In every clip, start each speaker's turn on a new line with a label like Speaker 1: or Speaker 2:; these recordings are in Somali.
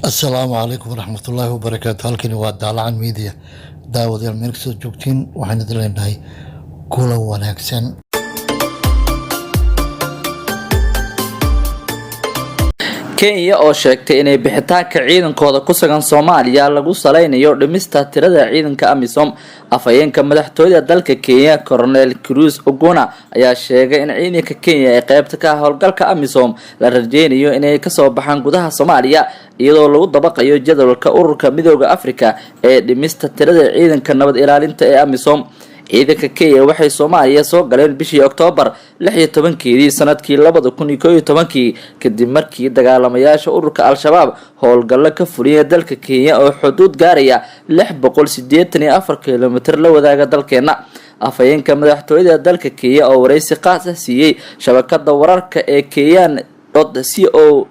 Speaker 1: السلام عليكم ورحمة الله وبركاته. halkani waa Daalacan Media. Daawadayaal meel kasta joogtiin waxaan idin leenahay kulan wanaagsan.
Speaker 2: Kenya oo sheegtay inay bixitaanka ciidankooda ku sugan Soomaaliya lagu saleynayo dhimista tirada ciidanka AMISOM. Afhayeenka madaxtooyada dalka Kenya Colonel Cruz Oguna ayaa sheegay in ciidanka Kenya ay qaybta ka howlgalka AMISOM la rajeynayo inay ka soo baxaan gudaha Soomaaliya iyadoo lagu dabaqayo jadwalka ururka Midowga Afrika ee dhimista tirada ciidanka nabad ilaalinta ee AMISOM. ciidanka Kenya waxay Soomaaliya soo galeen bishii Oktoobar 16 sanadkii 2011 kadib markii dagaalamayaasha ururka Al-Shabaab howlgallo ka fuliyay dalka Kenya oo xuduud gaaraya 684 kilomitir la wadaaga dalkeena. Afhayeenka madaxtooyada dalka Kenya oo wareysi qaas ah siiyay shabakada wararka ee Kenyan.co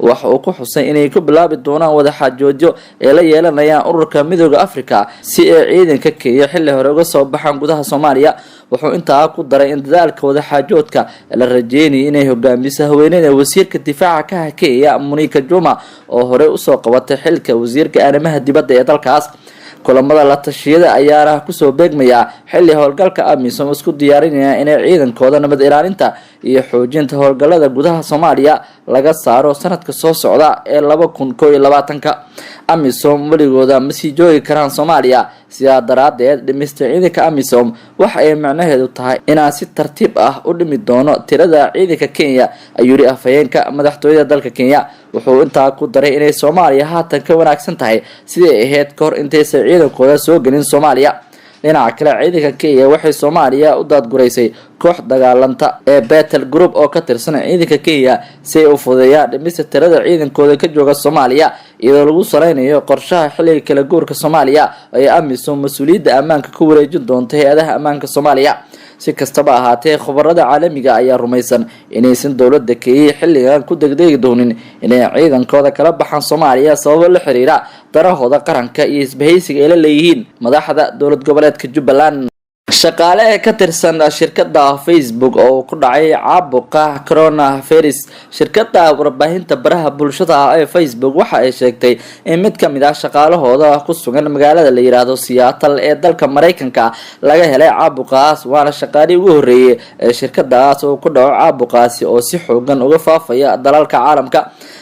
Speaker 2: waxa uu ku xusay inay ku bilaabi doonaan wada xajoojo ee la yeelanayaan ururka Midowga Afrika si ay ciidanka Kenya xilli hore uga soo baxaan gudaha Soomaaliya. wuxuu intaa ku daray in dadaalka wada xajoodka la rajeynayay inay hogaamiso haweeneyda wasiirka difaaca ka Kenya Monica Juma oo hore u soo qabatay xilka wasiirka arrimaha dibadda ee dalkaas. kulamada la tashiyada ayaa ku soo beegmaya xilli howlgalka AMISOM isku diyaarinaya inay ciidankooda nabad ilaalinta iyo xoojinta howlgallada gudaha Soomaaliya laga saaro sanadka soo socda ee 2021. AMISOM waligooda ma sii joogi karaan Soomaaliya sidaa daraadeed dhimista ciidanka AMISOM waxa ay macnaheedu tahay inaan si tartiib ah u dhimi doono tirada ciidanka Kenya ayuu afhayeenka madaxtooyada dalka Kenya. wuxuu intaa ku daray inay Soomaaliya haatan ka wanaagsan tahay sidii ay ahayd kahor intaysan ciidankooda soo gelin Soomaaliya. dhinaca kale ciidanka Kenya waxay Soomaaliya u daadgureysay koox dagaalanta ee Battle Group oo ka tirsan ciidanka Kenya si ay u fududeeyaan dhimista tirada ciidankooda ka jooga Soomaaliya iyadoo lagu saleynayo qorshaha xilliga kala guurka Soomaaliya ee AMISOM mas'uuliyadda ammaanka ku wareejin doonta hay'adaha ammaanka Soomaaliya. si kastaba ahaatee khubarada caalamiga ayaa rumaysan inaysan dowladda Kenya xilligan ku degdegi doonin inay ciidankooda kala baxaan Soomaaliya sababo la xiriira darahooda qaranka iyo isbahaysiga ay la leeyihiin madaxda dowlad goboleedka Jubbaland. shaqaale ka tirsan shirkadda Facebook oo ku dhacay caabuqa coronavirus. shirkadda warbaahinta baraha bulshada ee Facebook waxa ay sheegtay in mid ka mid ah shaqaalahooda ku sugan magaalada la yiraahdo Seattle ee dalka Mareykanka laga helay caabuqaas waana shaqaalihii ugu horeeyay ee shirkaddaas oo ku dhaco caabuqaasi oo si xoogan uga faafaya dalalka caalamka.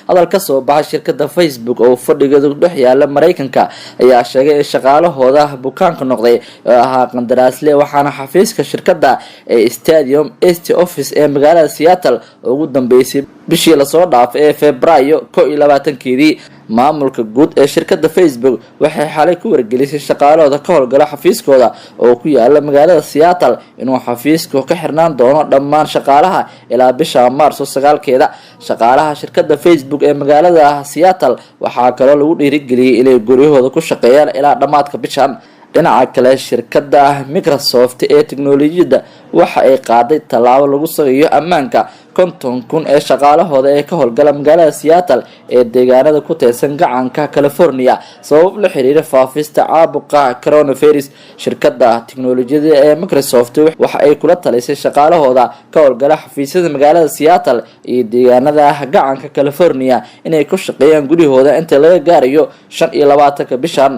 Speaker 2: hadal ka soo baxay shirkadda Facebook oo fadhigeedu dhex yaala Mareykanka ayaa sheegay in shaqaalahooda bukaanka noqday ahaa qandaraasle waxaana xafiiska shirkadda ee Stadium East Office ee magaalada Seattle ugu dambeysay bishii la soo dhaafay ee Febraayo 21 maamulka guud ee shirkadda Facebook waxay xalay ku wargelisay shaqaalahooda ka howlgala xafiiskooda oo ku yaala magaalada Seattle inuu xafiisku ka xirnaan doono dhammaan shaqaalaha ilaa bisha Maarso 9keeda. shaqaalaha shirkadda Facebook ee magaalada Seattle waxaa kaloo lagu dhiirigeliyay inay guryahooda ku shaqeeyaan ilaa dhamaadka bishan. dhinaca kale shirkadda Microsoft ee tiknoolajiyada waxa ay qaaday tallaabo lagu sameeyo ammaanka 50,000 ee shaqaalahooda ee ka howlgala magaalada Seattle ee deegaanada ku teesan gacanka California sabab la xiriira faafista caabuqa coronavirus. shirkadda tiknoolajiyada ee Microsoft waxa ay kula talisay shaqaalahooda ka howlgala xafiisyada magaalada Seattle iyo deegaanada gacanka California inay ku shaqeeyaan gurigooda inta laga gaarayo 25 bishan.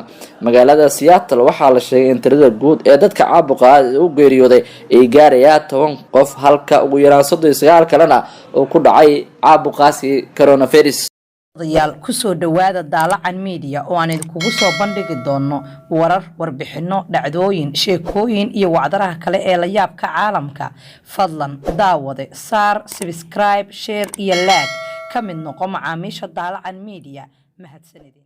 Speaker 2: magaalada Seattle waxa la sheegay in tirada guud ee dadka caabuqa u geeriyooday ay gaarayaan 10 qof halka ugu yaraan 39 kalena oo ku dhacay caabuqaasi coronavirus.
Speaker 3: odayaal ku soo dhawaada Daalacan Media oo aan idinku soo bandhigi doono warar, warbixino, dhacdooyin, sheekooyin iyo wacdaraha kale ee la yaabka caalamka. fadlan daawade saar, subscribe, share iyo like ka mid noqo macaamiisha Daalacan Media. mahadsanidin.